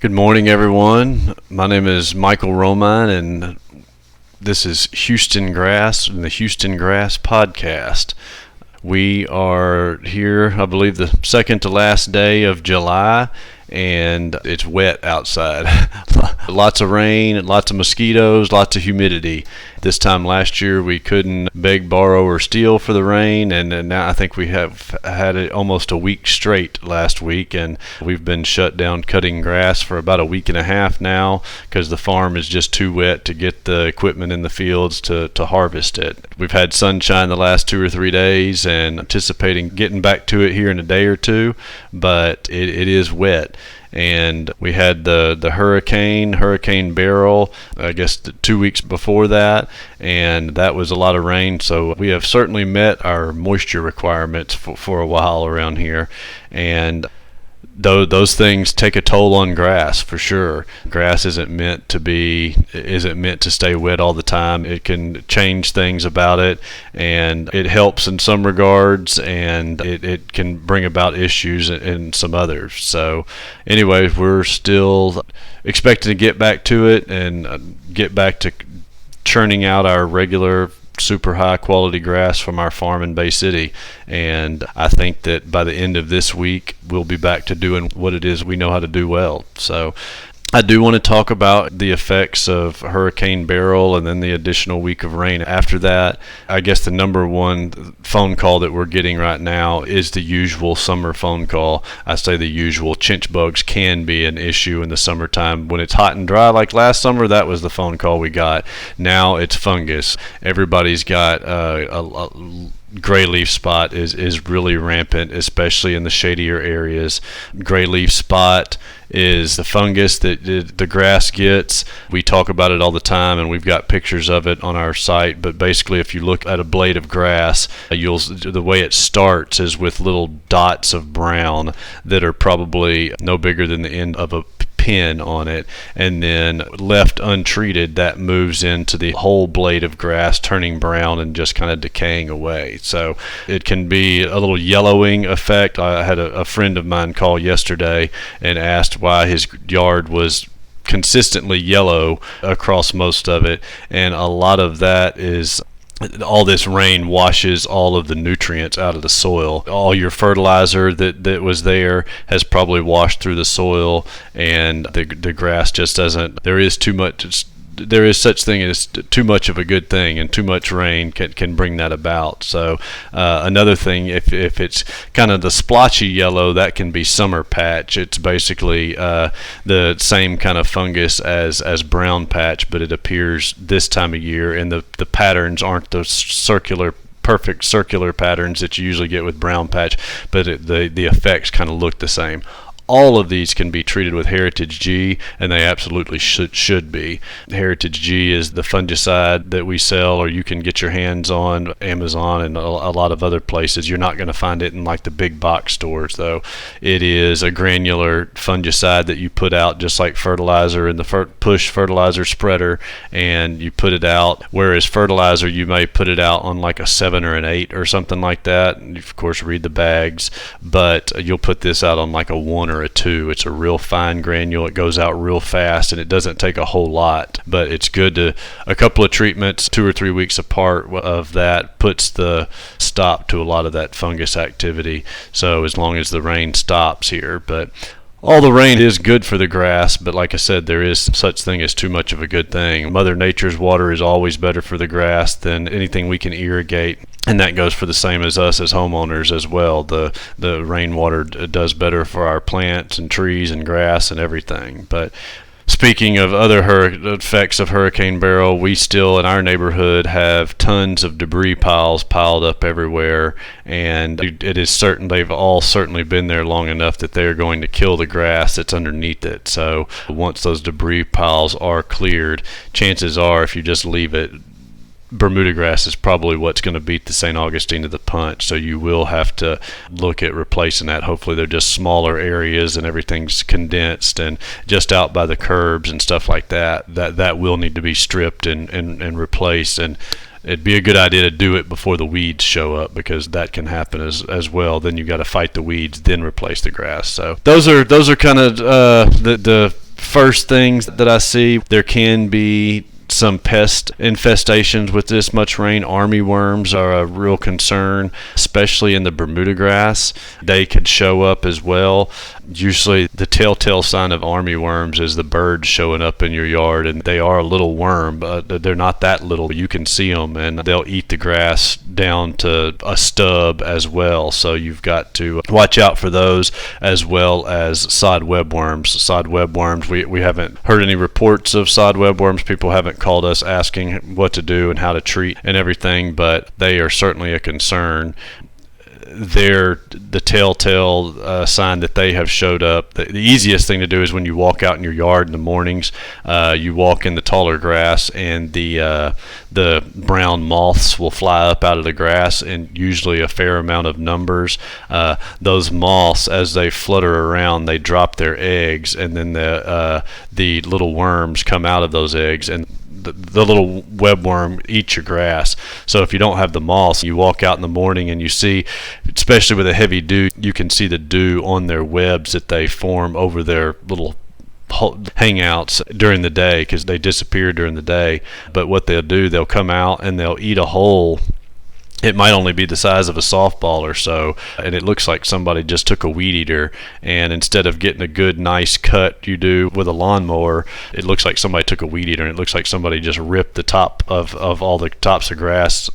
Good morning, everyone. My name is Michael Romine, and this is Houston Grass and the Houston Grass Podcast. We are here, I believe, the second to last day of July, and it's wet outside. Lots of rain, lots of mosquitoes, lots of humidity. This time last year we couldn't beg, borrow, or steal for the rain, and now I think we have had it almost a week straight last week, and we've been shut down cutting grass for about a week and a half now because the farm is just too wet to get the equipment in the fields to harvest it. We've had sunshine the last 2 or 3 days and anticipating getting back to it here in a day or two, but it is wet. And we had the Hurricane Beryl, I guess 2 weeks before that, and that was a lot of rain. So we have certainly met our moisture requirements for a while around here, and those things take a toll on grass for sure. Grass isn't meant to stay wet all the time. It can change things about it, and it helps in some regards, and it can bring about issues in some others. So anyway, we're still expecting to get back to it and get back to churning out our regular super high quality grass from our farm in Bay City, and I think that by the end of this week we'll be back to doing what it is we know how to do well. So I do want to talk about the effects of Hurricane Beryl and then the additional week of rain after that. I guess the number one phone call that we're getting right now is the usual summer phone call. I say the usual. Chinch bugs can be an issue in the summertime. When it's hot and dry like last summer, that was the phone call we got. Now it's fungus. Everybody's got a gray leaf spot is really rampant, especially in the shadier areas. Gray leaf spot is the fungus that the grass gets. We talk about it all the time, and we've got pictures of it on our site. But basically, if you look at a blade of grass, the way it starts is with little dots of brown that are probably no bigger than the end of a pin on it, and then left untreated, that moves into the whole blade of grass, turning brown and just kind of decaying away. So it can be a little yellowing effect. I had a friend of mine call yesterday and asked why his yard was consistently yellow across most of it, and a lot of that is all this rain washes all of the nutrients out of the soil. All your fertilizer that was there has probably washed through the soil, and the grass just doesn't. There is such thing as too much of a good thing, and too much rain can bring that about. So another thing, if it's kind of the splotchy yellow, that can be summer patch. It's basically the same kind of fungus as brown patch, but it appears this time of year, and the patterns aren't the perfect circular patterns that you usually get with brown patch, but the effects kind of look the same. All of these can be treated with Heritage G, and they absolutely should be. Heritage G is the fungicide that we sell, or you can get your hands on Amazon and a lot of other places. You're not going to find it in like the big box stores, though. It is a granular fungicide that you put out just like fertilizer in the push fertilizer spreader, and you put it out. Whereas fertilizer, you may put it out on like a 7 or an 8 or something like that. And of course, read the bags, but you'll put this out on like a 1 or a 2. It's a real fine granule. It goes out real fast, and it doesn't take a whole lot, but it's good to a couple of treatments 2 or 3 weeks apart of that puts the stop to a lot of that fungus activity. So as long as the rain stops here, but all the rain is good for the grass, but like I said, there is such thing as too much of a good thing. Mother Nature's water is always better for the grass than anything we can irrigate, and that goes for the same as us as homeowners as well. The rainwater does better for our plants and trees and grass and everything. But speaking of other effects of Hurricane Beryl, we still in our neighborhood have tons of debris piles piled up everywhere, and it is certain they've all certainly been there long enough that they're going to kill the grass that's underneath it. So once those debris piles are cleared, chances are if you just leave it, Bermuda grass is probably what's going to beat the St. Augustine to the punch, so you will have to look at replacing that. Hopefully they're just smaller areas and everything's condensed, and just out by the curbs and stuff like that will need to be stripped and replaced. And it'd be a good idea to do it before the weeds show up, because that can happen as well. Then you've got to fight the weeds, then replace the grass. So those are kind of the first things that I see, there can be some pest infestations with this much rain. Armyworms are a real concern, especially in the Bermuda grass. They could show up as well. Usually the telltale sign of armyworms is the birds showing up in your yard, and they are a little worm, but they're not that little. You can see them, and they'll eat the grass down to a stub as well. So you've got to watch out for those, as well as sod webworms. Sod webworms, we haven't heard any reports of sod webworms. People haven't called us asking what to do and how to treat and everything, but they are certainly a concern. They're the telltale sign that they have showed up. The easiest thing to do is when you walk out in your yard in the mornings, you walk in the taller grass, and the brown moths will fly up out of the grass, and usually a fair amount of numbers. Those moths, as they flutter around, they drop their eggs, and then the little worms come out of those eggs, and the little webworm eats your grass. So if you don't have the moths, you walk out in the morning and you see, especially with a heavy dew, you can see the dew on their webs that they form over their little hangouts during the day, because they disappear during the day. But what they'll do, they'll come out and they'll eat a hole. It might only be the size of a softball or so, and it looks like somebody just took a weed eater, and instead of getting a good nice cut you do with a lawnmower, it looks like somebody took a weed eater, and it looks like somebody just ripped the top of all the tops of grass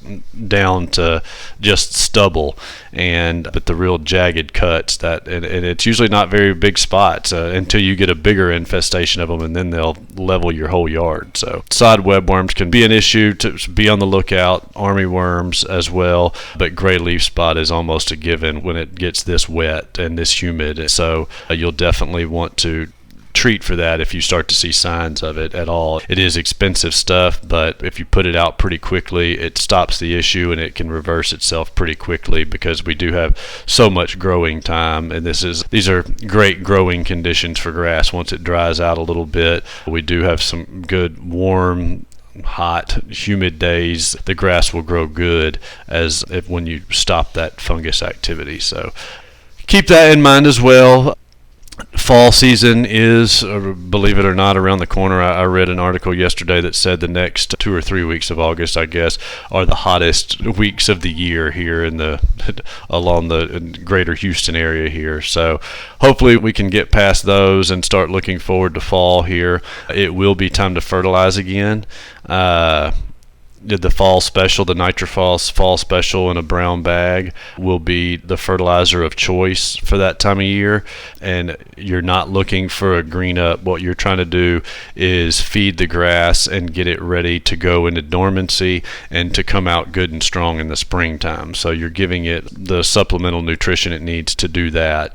down to just stubble, but the real jagged cuts, and it's usually not very big spots until you get a bigger infestation of them, and then they'll level your whole yard. So sod webworms can be an issue to be on the lookout. Armyworms as well, but gray leaf spot is almost a given when it gets this wet and this humid. So you'll definitely want to treat for that if you start to see signs of it at all. It is expensive stuff, but if you put it out pretty quickly, it stops the issue, and it can reverse itself pretty quickly, because we do have so much growing time, and these are great growing conditions for grass. Once it dries out a little bit, we do have some good warm, hot, humid days. The grass will grow good when you stop that fungus activity. So keep that in mind as well. Fall season is, believe it or not, around the corner. I read an article yesterday that said the next 2 or 3 weeks of August, I guess, are the hottest weeks of the year here along the greater Houston area here. So hopefully we can get past those and start looking forward to fall here. It will be time to fertilize again. The fall special, the NitroFall fall special in a brown bag, will be the fertilizer of choice for that time of year. And you're not looking for a green up. What you're trying to do is feed the grass and get it ready to go into dormancy and to come out good and strong in the springtime. So you're giving it the supplemental nutrition it needs to do that.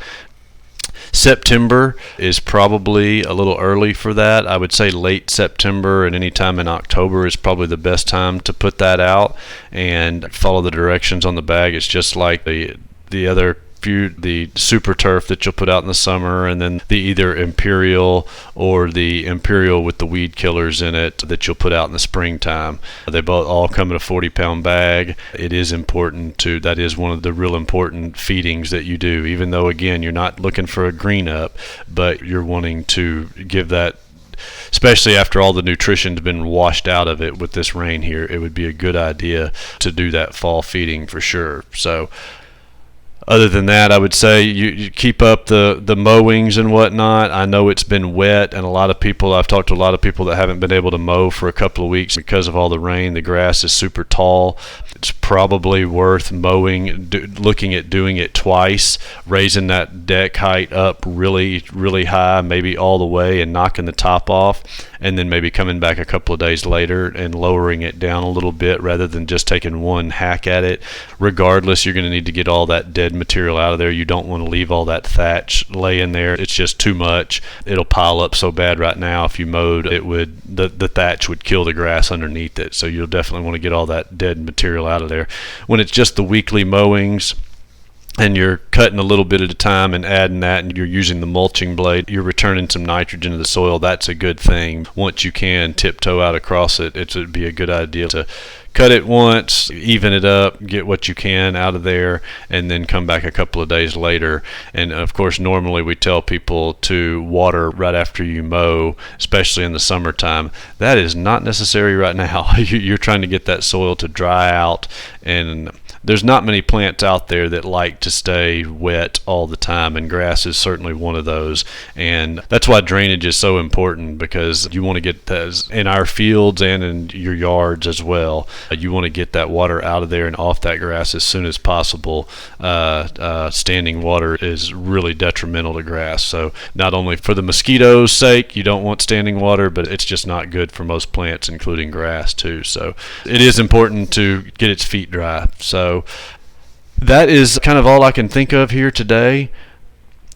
September is probably a little early for that. I would say late September and any time in October is probably the best time to put that out, and follow the directions on the bag. It's just like the other the super turf that you'll put out in the summer, and then the either Imperial or the Imperial with the weed killers in it that you'll put out in the springtime. They both all come in a 40-pound bag. It is important that is one of the real important feedings that you do, even though, again, you're not looking for a green up, but you're wanting to give that, especially after all the nutrition's been washed out of it with this rain here. It would be a good idea to do that fall feeding for sure. So other than that, I would say you keep up the mowings and whatnot. I know it's been wet, and I've talked to a lot of people that haven't been able to mow for a couple of weeks because of all the rain. The grass is super tall. It's probably worth mowing, looking at doing it twice, raising that deck height up really, really high, maybe all the way, and knocking the top off, and then maybe coming back a couple of days later and lowering it down a little bit rather than just taking one hack at it. Regardless, you're going to need to get all that dead material out of there. You don't want to leave all that thatch laying there. It's just too much. It'll pile up so bad right now. If you mowed, the thatch would kill the grass underneath it. So you'll definitely want to get all that dead material out of there. When it's just the weekly mowings and you're cutting a little bit at a time and adding that, and you're using the mulching blade, you're returning some nitrogen to the soil. That's a good thing. Once you can tiptoe out across it, it would be a good idea to cut it once, even it up, get what you can out of there, and then come back a couple of days later. And of course, normally we tell people to water right after you mow, especially in the summertime. That is not necessary right now. You're trying to get that soil to dry out, and there's not many plants out there that like to stay wet all the time, and grass is certainly one of those. And that's why drainage is so important, because you want to get those in our fields and in your yards as well. You want to get that water out of there and off that grass as soon as possible. Standing water is really detrimental to grass. So not only for the mosquitoes' sake, you don't want standing water, but it's just not good for most plants, including grass too. So it is important to get its feet dry. So that is kind of all I can think of here today.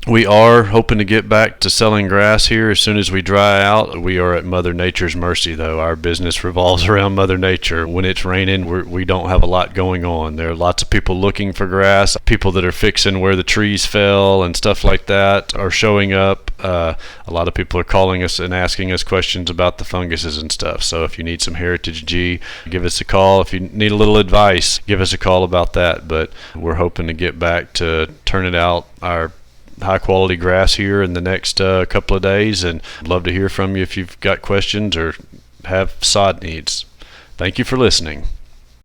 We are hoping to get back to selling grass here as soon as we dry out. We are at Mother Nature's mercy, though. Our business revolves around Mother Nature. When it's raining, we don't have a lot going on. There are lots of people looking for grass. People that are fixing where the trees fell and stuff like that are showing up. A lot of people are calling us and asking us questions about the funguses and stuff. So if you need some Heritage G, give us a call. If you need a little advice, give us a call about that. But we're hoping to get back to turning out our high quality grass here in the next couple of days, and I'd love to hear from you if you've got questions or have sod needs. Thank you for listening.